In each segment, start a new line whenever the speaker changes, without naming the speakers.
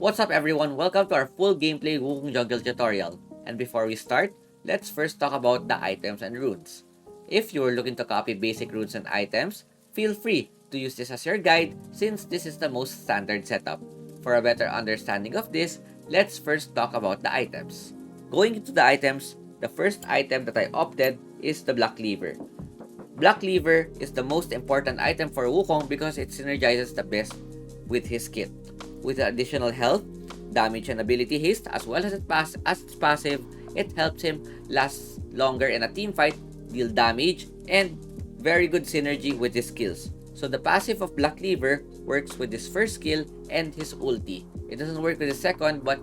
What's up everyone, welcome to our full gameplay Wukong Jungle tutorial. And before we start, let's first talk about the items and runes. If you're looking to copy basic runes and items, feel free to use this as your guide since this is the most standard setup. For a better understanding of this, let's first talk about the items. Going into the items, the first item that I opted is the Black Cleaver. Black Cleaver is the most important item for Wukong because it synergizes the best with his kit. With additional health, damage, and ability haste, as well as its passive, it helps him last longer in a team fight, deal damage, and very good synergy with his skills. So the passive of Black Cleaver works with his first skill and his ulti. It doesn't work with the second, but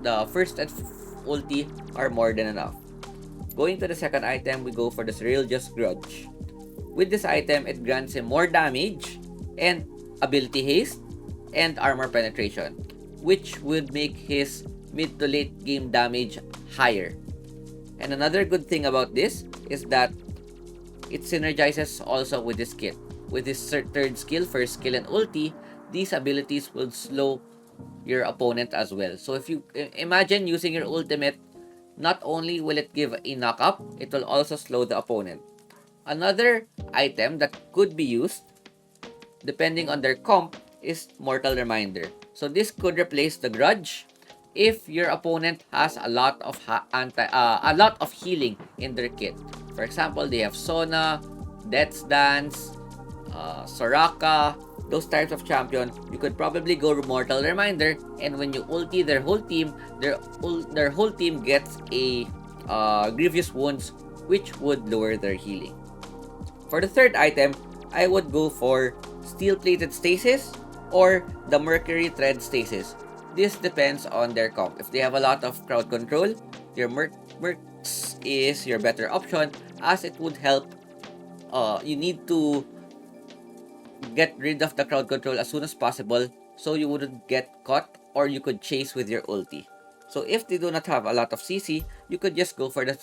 the first and ulti are more than enough. Going to the second item, we go for the Surreal Just Grudge. With this item, it grants him more damage and ability haste and armor penetration, which would make his mid to late game damage higher. And another good thing about this is that it synergizes also with his kit. With his third skill, first skill, and ulti, these abilities will slow your opponent as well. So if you imagine using your ultimate, not only will it give a knock up, it will also slow the opponent. Another item that could be used, depending on their comp, is Mortal Reminder. So this could replace the Grudge if your opponent has a lot of healing in their kit. For example, they have Sona, Death's Dance, Soraka, those types of champion. You could probably go Mortal Reminder, and when you ulti their whole team, their whole team gets a grievous wounds, which would lower their healing. For the third item, I would go for Steel Plated Stasis or the Mercury Thread Stasis. This depends on their comp. If they have a lot of crowd control, your Mercs is your better option, as it would help. You need to get rid of the crowd control as soon as possible so you wouldn't get caught, or you could chase with your ulti. So if they do not have a lot of CC, you could just go for the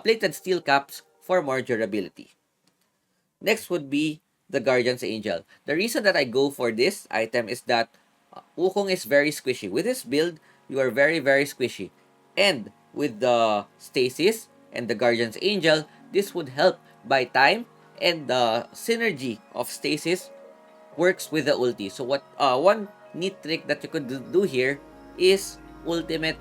plated steel caps for more durability. Next would be the Guardian's Angel. The reason that I go for this item is that Wukong is very squishy. With this build, you are very squishy. And with the Stasis and the Guardian's Angel, this would help buy time, and the synergy of Stasis works with the ulti. So what one neat trick that you could do here is ultimate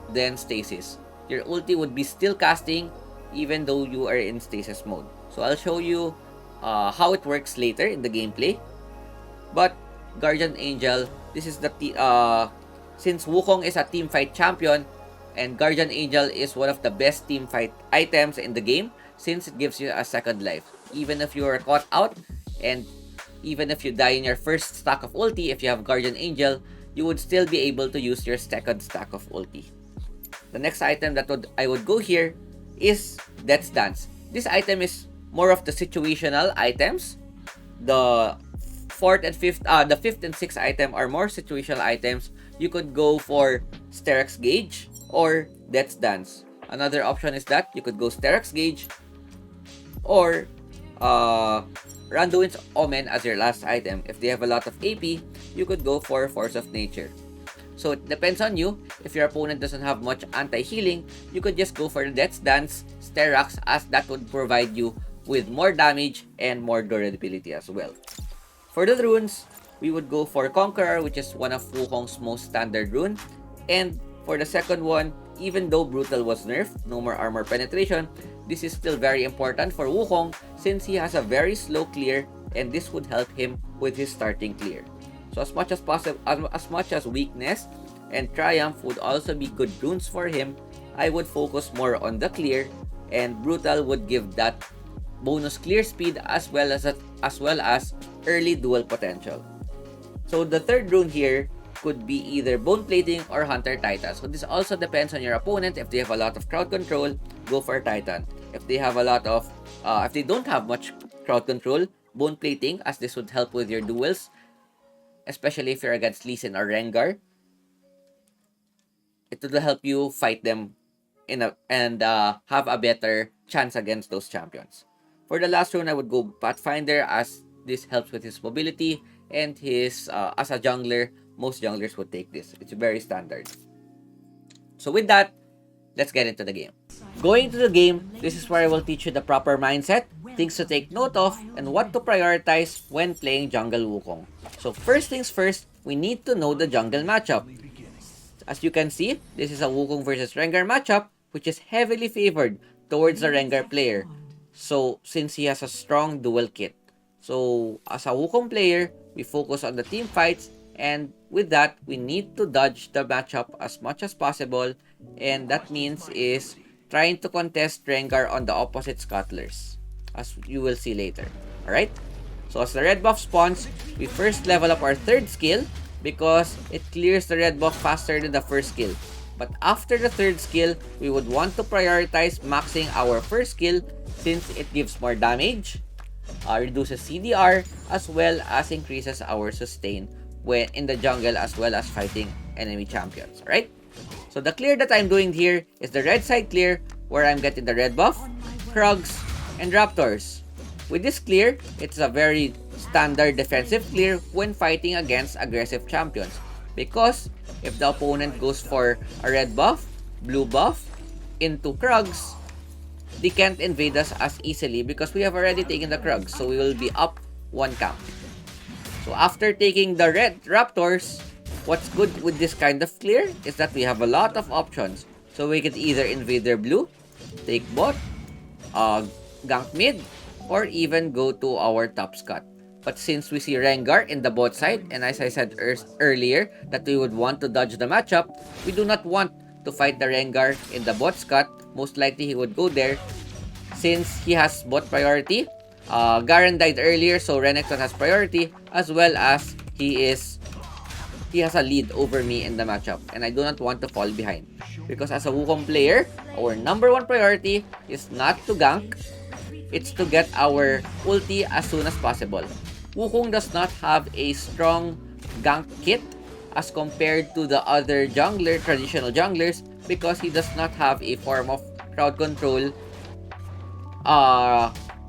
then Stasis. Your ulti would be still casting even though you are in stasis mode. So I'll show you how it works later in the gameplay. But Guardian Angel, this is the since Wukong is a team fight champion, and Guardian Angel is one of the best team fight items in the game since it gives you a second life. Even if you are caught out, and even if you die in your first stack of ulti, if you have Guardian Angel, you would still be able to use your second stack of ulti. The next item that I would go here is Death's Dance. This item is more of the situational items. The fifth and sixth item are more situational items. You could go for Sterak's Gauge or Death's Dance. Another option is that you could go Sterak's Gauge or Randuin's Omen as your last item. If they have a lot of AP, you could go for Force of Nature. So it depends on you. If your opponent doesn't have much anti-healing, you could just go for the Death's Dance, Sterak's, as that would provide you with more damage and more durability as well. For the runes, we would go for Conqueror, which is one of Wukong's most standard rune. And for the second one, even though Brutal was nerfed, no more armor penetration, this is still very important for Wukong since he has a very slow clear, and this would help him with his starting clear. So as much as possible, as much as Weakness and Triumph would also be good runes for him, I would focus more on the clear, and Brutal would give that bonus clear speed as well as early dual potential. So the third rune here could be either Bone Plating or Hunter Titan. So this also depends on your opponent. If they have a lot of crowd control, go for Titan. If they have a lot of if they don't have much crowd control, Bone Plating, as this would help with your duels, especially if you're against Lee Sin or Rengar. It will help you fight them and have a better chance against those champions. For the last rune, I would go Pathfinder, as this helps with his mobility and his as a jungler most junglers would take this. It's very standard. So with that, let's get into the game. Going to the game, this is where I will teach you the proper mindset, things to take note of, and what to prioritize when playing jungle Wukong. So first things first, we need to know the jungle matchup. As you can see, this is a Wukong versus Rengar matchup, which is heavily favored towards the Rengar player. So since he has a strong dual kit. So as a Wukong player, we focus on the team fights, and with that, we need to dodge the matchup as much as possible, and that means is trying to contest Rengar on the opposite scuttlers, as you will see later. Alright? So as the red buff spawns, we first level up our third skill because it clears the red buff faster than the first skill. But after the third skill, we would want to prioritize maxing our first skill since it gives more damage, reduces CDR, as well as increases our sustain when in the jungle as well as fighting enemy champions. Alright? So the clear that I'm doing here is the red side clear where I'm getting the red buff, Krugs, and Raptors. With this clear, it's a very standard defensive clear when fighting against aggressive champions. Because if the opponent goes for a red buff, blue buff, into Krugs, they can't invade us as easily because we have already taken the Krugs. So we will be up one camp. So after taking the red Raptors, what's good with this kind of clear is that we have a lot of options. So we could either invade their blue, take bot, gank mid, or even go to our top scut. But since we see Rengar in the bot side, and as I said earlier that we would want to dodge the matchup, we do not want to fight the Rengar in the bot scut. Most likely he would go there since he has bot priority. Garen died earlier, so Renekton has priority, as well as he has a lead over me in the matchup, and I do not want to fall behind. Because as a Wukong player, our number one priority is not to gank, it's to get our ulti as soon as possible. Wukong does not have a strong gank kit as compared to the other traditional junglers, because he does not have a form of crowd control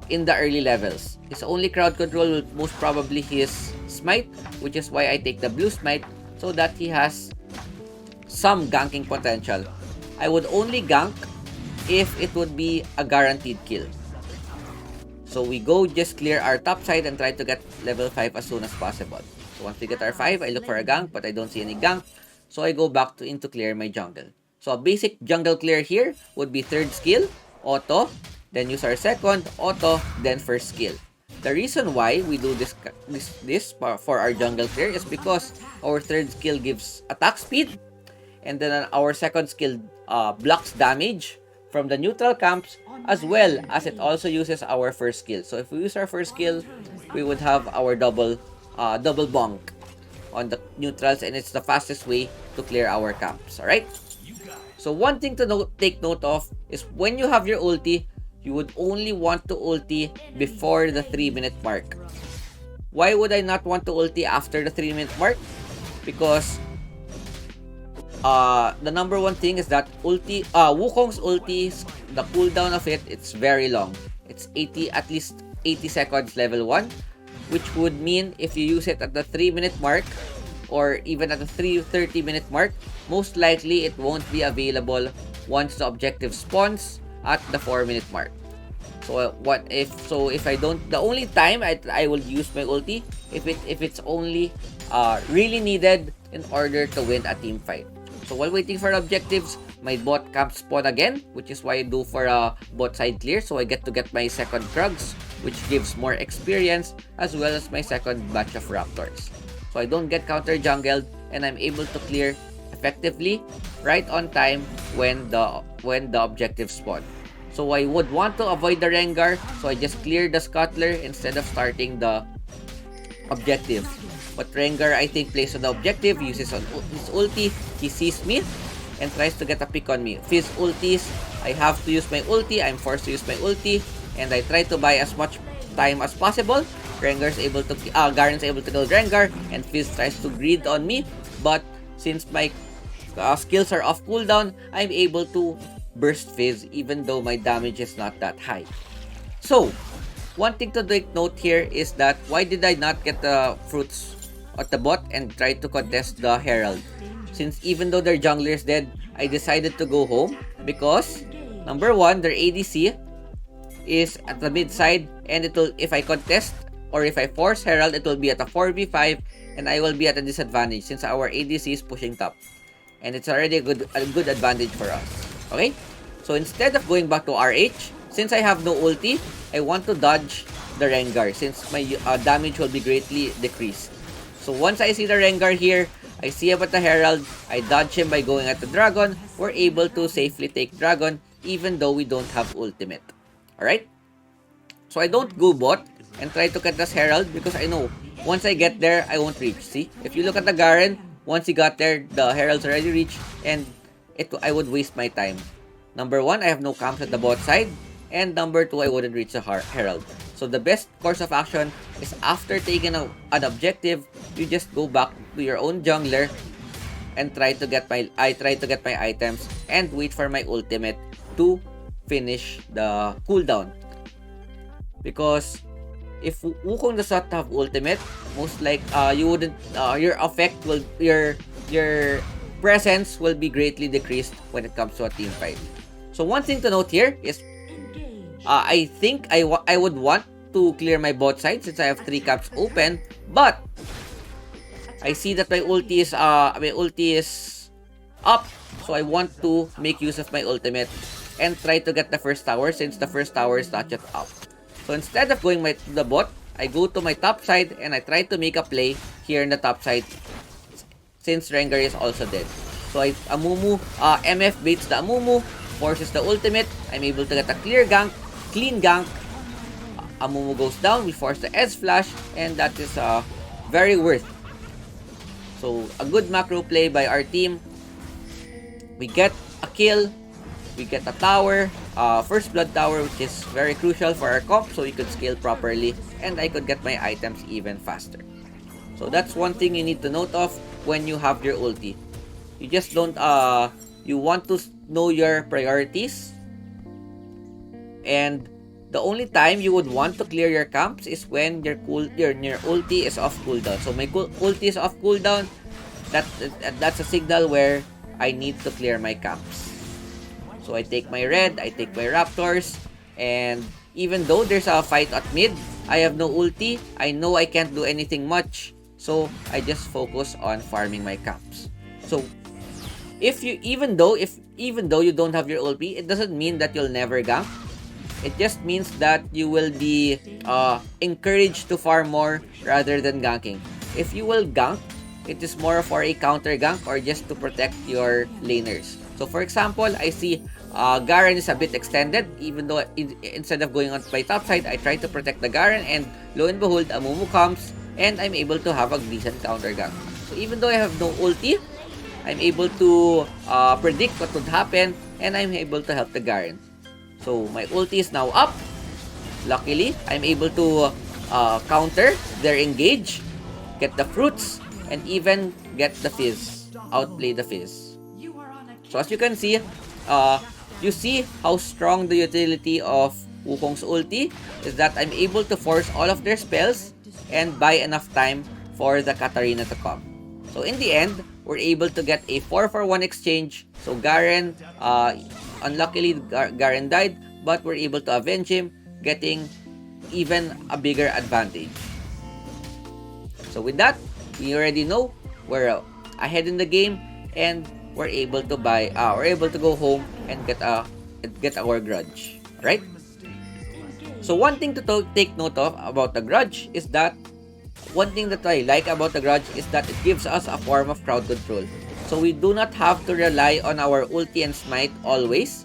in the early levels. His only crowd control will most probably his smite, which is why I take the blue smite, so that he has some ganking potential. I would only gank if it would be a guaranteed kill. So we go just clear our top side and try to get level 5 as soon as possible. So once we get our 5, I look for a gank, but I don't see any gank, so I go back into clear my jungle. So a basic jungle clear here would be third skill, auto, then use our second, auto, then first skill. The reason why we do this for our jungle clear is because our third skill gives attack speed, and then our second skill blocks damage from the neutral camps, as well as it also uses our first skill. So if we use our first skill, we would have our double bonk on the neutrals, and it's the fastest way to clear our camps. Alright? So one thing to take note of is when you have your ulti, you would only want to ulti before the 3-minute mark. Why would I not want to ulti after the 3-minute mark? Because the number one thing is that Wukong's ulti, the cooldown of it's very long. It's at least 80 seconds level 1, which would mean if you use it at the 3-minute mark or even at the 30-minute mark, most likely it won't be available once the objective spawns at the 4-minute mark. So if I don't, the only time I will use my ulti if it's only really needed in order to win a team fight. So while waiting for objectives, my bot camp spawn again, which is why I do for a bot side clear, so I get to get my second Krugs, which gives more experience, as well as my second batch of Raptors. So I don't get counter jungled, and I'm able to clear effectively right on time when the objectives spawn. So I would want to avoid the Rengar, so I just clear the Scuttler instead of starting the objective. But Rengar, I think, plays on the objective, uses his ulti, he sees me, and tries to get a pick on me. With his ultis, I have to use my ulti, I'm forced to use my ulti, and I try to buy as much time as possible. Garen's able to kill Rengar, and Fizz tries to greed on me, but since my skills are off cooldown, I'm able to burst Fizz even though my damage is not that high. So, one thing to take note here is that why did I not get the fruits at the bot and try to contest the Herald. Since even though their jungler is dead, I decided to go home because number one, their ADC is at the mid side, and it will, if I contest or if I force Herald, it will be at a 4v5 and I will be at a disadvantage since our ADC is pushing top. And it's already a good advantage for us. Okay? So instead of going back to RH, since I have no ulti, I want to dodge the Rengar since my damage will be greatly decreased. So once I see the Rengar here, I see about the Herald, I dodge him by going at the Dragon. We're able to safely take Dragon even though we don't have ultimate. Alright? So I don't go bot and try to contest Herald because I know once I get there, I won't reach. See? If you look at the Garen, once he got there, the Herald's already reached and I would waste my time. Number one, I have no camps at the bot side. And number two, I wouldn't reach the Herald. So the best course of action is after taking an objective, you just go back to your own jungler and try to get my items and wait for my ultimate to finish the cooldown. Because if Wukong does not have ultimate, most like you wouldn't your effect will your presence will be greatly decreased when it comes to a team fight. So one thing to note here is I think I would want to clear my bot side since I have 3 camps open, but I see that my ulti is up, so I want to make use of my ultimate and try to get the first tower since the first tower is not yet up. So instead of going to the bot, I go to my top side and I try to make a play here in the top side since Rengar is also dead. So Amumu MF baits the Amumu, forces the ultimate. I'm able to get a clean gank. Amumu goes down, we force the S flash, and that is very worth. So a good macro play by our team. We get a kill, we get a tower, first blood tower, which is very crucial for our comp so we could scale properly and I could get my items even faster. So that's one thing you need to note of when you have your ulti. You just don't you want to know your priorities, and the only time you would want to clear your camps is when your ulti is off cooldown. So my ulti is off cooldown. That's a signal where I need to clear my camps. So I take my red, I take my raptors, and even though there's a fight at mid, I have no ulti. I know I can't do anything much, so I just focus on farming my camps. So even though you don't have your ulti, it doesn't mean that you'll never gank. It just means that you will be encouraged to farm more rather than ganking. If you will gank, it is more for a counter gank or just to protect your laners. So for example, I see Garen is a bit extended, even though instead of going on my top side, I try to protect the Garen, and lo and behold, Amumu comes and I'm able to have a decent counter gank. So even though I have no ulti, I'm able to predict what would happen and I'm able to help the Garen. So my ulti is now up. Luckily, I'm able to counter their engage, get the fruits, and even get the Fizz, outplay the Fizz. So as you can see, you see how strong the utility of Wukong's ulti is, that I'm able to force all of their spells and buy enough time for the Katarina to come. So in the end, we're able to get a 4-for-1 exchange. So Garen, unluckily Garen died, but we're able to avenge him, getting even a bigger advantage. So with that, we already know we're ahead in the game, and we're able to go home and get our grudge, right? So one thing to take note of about the grudge is that one thing that I like about the grudge is that it gives us a form of crowd control. So we do not have to rely on our ulti and smite always,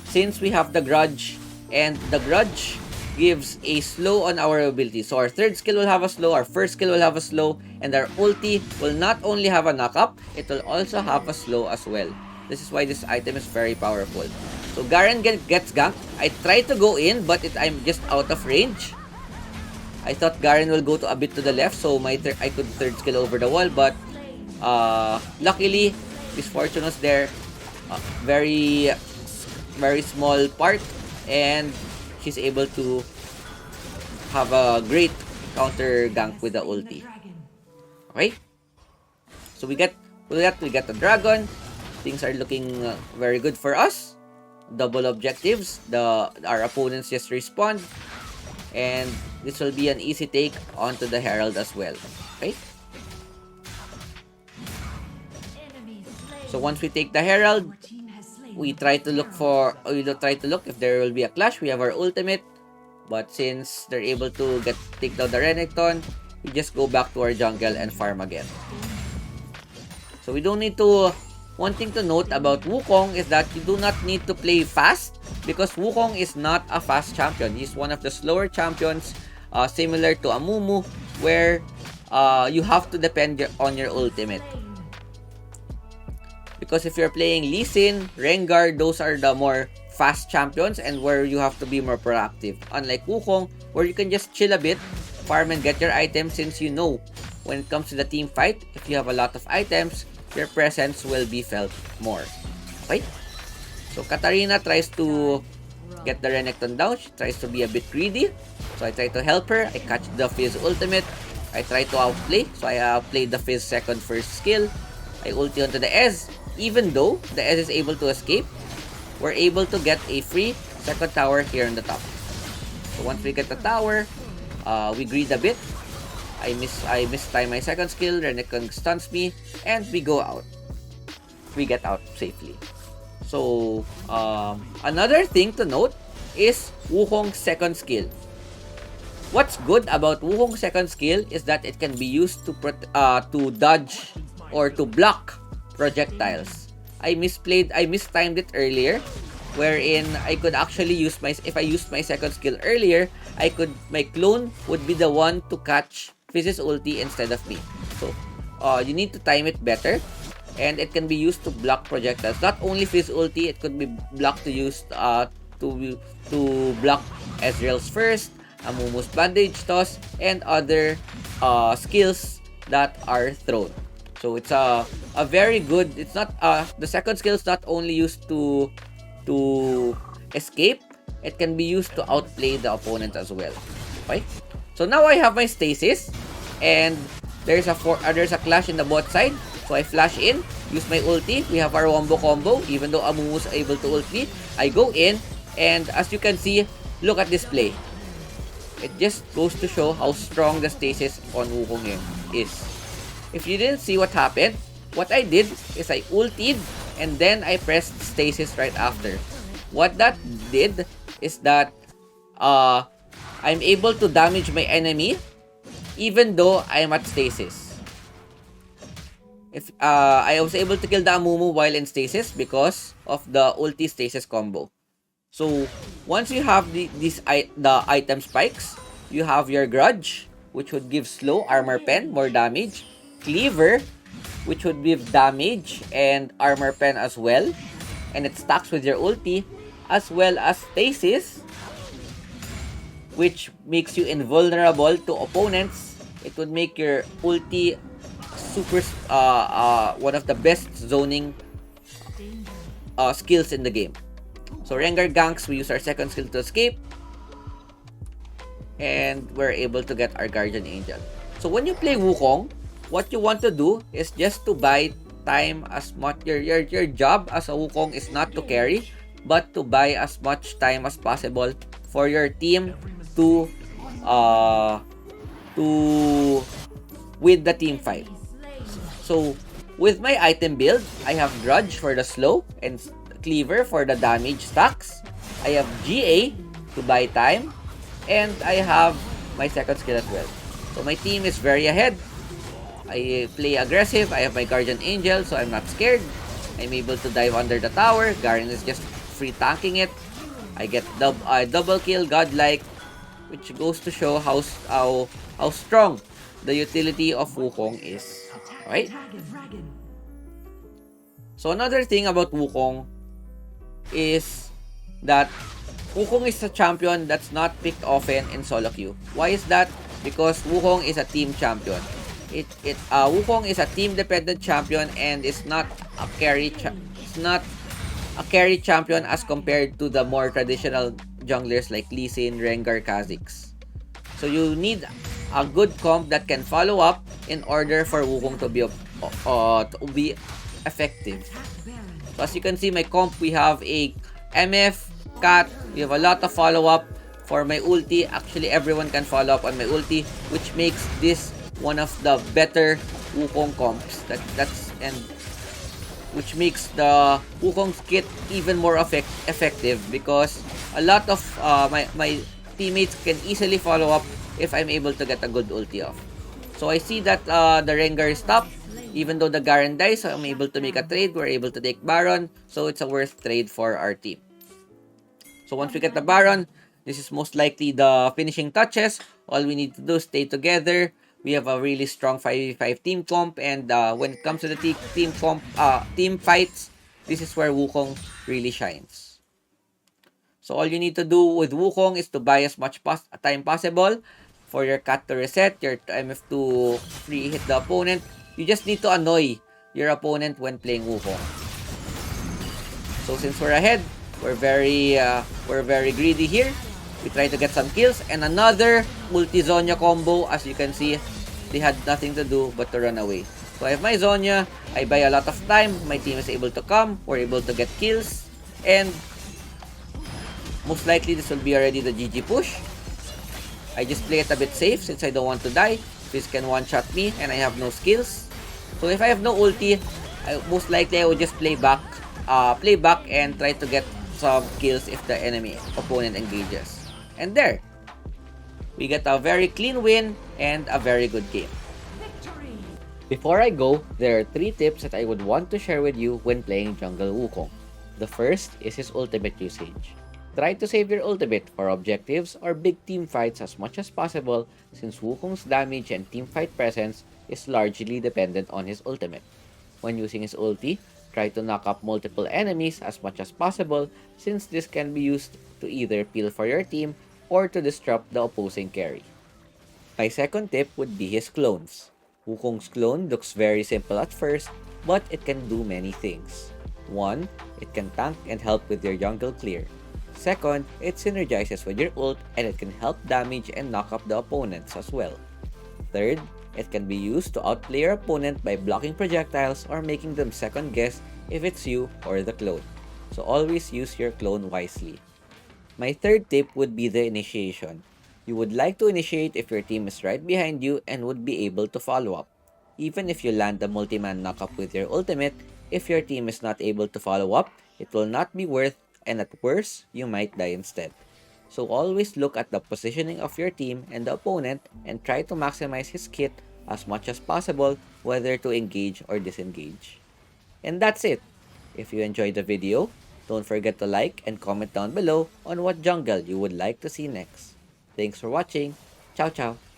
since we have the grudge, and the grudge gives a slow on our ability. So our third skill will have a slow, our first skill will have a slow, and our ulti will not only have a knock-up, it will also have a slow as well. This is why this item is very powerful. So Garen gets ganked. I try to go in, but I'm just out of range. I thought Garen will go a bit to the left, so I could third skill over the wall, but luckily, misfortune was there. Very small part, and she's able to have a great counter gank with the ulti. Okay? So we get the dragon. Things are looking very good for us. Double objectives. Our opponents just respond. And this will be an easy take onto the Herald as well. Okay? So once we take the Herald, we try to look if there will be a clash. We have our ultimate. But since they're able to take down the Renekton, we just go back to our jungle and farm again. So we don't need to... One thing to note about Wukong is that you do not need to play fast because Wukong is not a fast champion. He's one of the slower champions, similar to Amumu, where you have to depend on your ultimate. Because if you're playing Lee Sin, Rengar, those are the more fast champions and where you have to be more proactive. Unlike Wukong, where you can just chill a bit, farm and get your items, since you know when it comes to the team fight, if you have a lot of items, your presence will be felt more. Okay? So Katarina tries to get the Renekton down. She tries to be a bit greedy. So I try to help her. I catch the Fizz ultimate. I try to outplay. So I outplayed the Fizz first skill. I ulti onto the Ez. Even though the Ez is able to escape, we're able to get a free second tower here on the top. So once we get the tower, we greed a bit. I mistime my second skill, Renekton stuns me, and we go out. We get out safely. So, another thing to note is Wukong's second skill. What's good about Wukong's second skill is that it can be used to dodge or to block projectiles. I mistimed it earlier, wherein I could actually if I used my second skill earlier, my clone would be the one to catch Fizz's ulti instead of me. So, you need to time it better, and it can be used to block projectiles. Not only Fizz ulti, it could be blocked to use to block Ezreal's first, Amumu's bandage toss, and other skills that are thrown. So it's a very good. It's not the second skill is not only used to escape. It can be used to outplay the opponent as well. Okay. So now I have my stasis, and there's a clash in the bot side. So I flash in, use my ulti. We have our wombo combo. Even though Amumu was able to ult me, I go in, and as you can see, look at this play. It just goes to show how strong the stasis on Wukong is. If you didn't see what happened, what I did is I ultied, and then I pressed stasis right after. What that did is that I'm able to damage my enemy even though I'm at stasis. If I was able to kill the Amumu while in stasis because of the ulti stasis combo. So once you have the item spikes, you have your Grudge, which would give slow, armor pen, more damage, Cleaver, which would give damage and armor pen as well, and it stacks with your ulti, as well as stasis, which makes you invulnerable to opponents. It would make your ulti super one of the best zoning skills in the game. So Rengar ganks, we use our second skill to escape, and we're able to get our Guardian Angel. So when you play Wukong, what you want to do is just to buy time as much. Your job as a Wukong is not to carry, but to buy as much time as possible for your team to with the team fight. So with my item build, I have Grudge for the slow and Cleaver for the damage stacks. I have GA to buy time, and I have my second skill as well. So my team is very ahead. I play aggressive. I have my Guardian Angel, so I'm not scared. I'm able to dive under the tower. Garen is just free tanking it. I get double kill, godlike, which goes to show how strong the utility of Wukong is. Right? So another thing about Wukong is that Wukong is a champion that's not picked often in solo queue. Why is that? Because Wukong is a team champion. Wukong is a team-dependent champion and is not a carry champion as compared to the more traditional junglers like Lee Sin, Rengar, Kha'Zix. So you need a good comp that can follow up in order for Wukong to be effective. So as you can see, my comp, we have a MF, Cat, we have a lot of follow-up for my ulti. Actually, everyone can follow up on my ulti, which makes this one of the better Wukong comps. And which makes the Wukong's kit even more effective because a lot of my teammates can easily follow up if I'm able to get a good ulti off. So I see that the Rengar is top. Even though the Garen dies, so I'm able to make a trade. We're able to take Baron. So it's a worth trade for our team. So once we get the Baron, this is most likely the finishing touches. All we need to do is stay together. We have a really strong 5v5 team comp. And when it comes to the team fights, this is where Wukong really shines. So all you need to do with Wukong is to buy as much time possible for your cat to reset, your MF to free hit the opponent. You just need to annoy your opponent when playing Wukong. So since we're ahead, we're very greedy here. We try to get some kills and another multi Zonya combo. As you can see, they had nothing to do but to run away. So I have my Zonya, I buy a lot of time, my team is able to come, we're able to get kills, and most likely this will be already the GG push. I just play it a bit safe since I don't want to die. This can one-shot me and I have no skills. So if I have no ulti, most likely I would just play back and try to get some kills if the opponent engages. And there, we get a very clean win and a very good game. Before I go, there are 3 tips that I would want to share with you when playing Jungle Wukong. The first is his ultimate usage. Try to save your ultimate for objectives or big team fights as much as possible since Wukong's damage and teamfight presence is largely dependent on his ultimate. When using his ulti, try to knock up multiple enemies as much as possible since this can be used to either peel for your team or to disrupt the opposing carry. My second tip would be his clones. Wukong's clone looks very simple at first, but it can do many things. 1. It can tank and help with your jungle clear. Second, it synergizes with your ult and it can help damage and knock up the opponents as well. Third, it can be used to outplay your opponent by blocking projectiles or making them second guess if it's you or the clone. So always use your clone wisely. My third tip would be the initiation. You would like to initiate if your team is right behind you and would be able to follow up. Even if you land the multi-man knockup with your ultimate, if your team is not able to follow up, it will not be worth, and at worst, you might die instead. So always look at the positioning of your team and the opponent and try to maximize his kit as much as possible, whether to engage or disengage. And that's it. If you enjoyed the video, don't forget to like and comment down below on what jungle you would like to see next. Thanks for watching. Ciao ciao.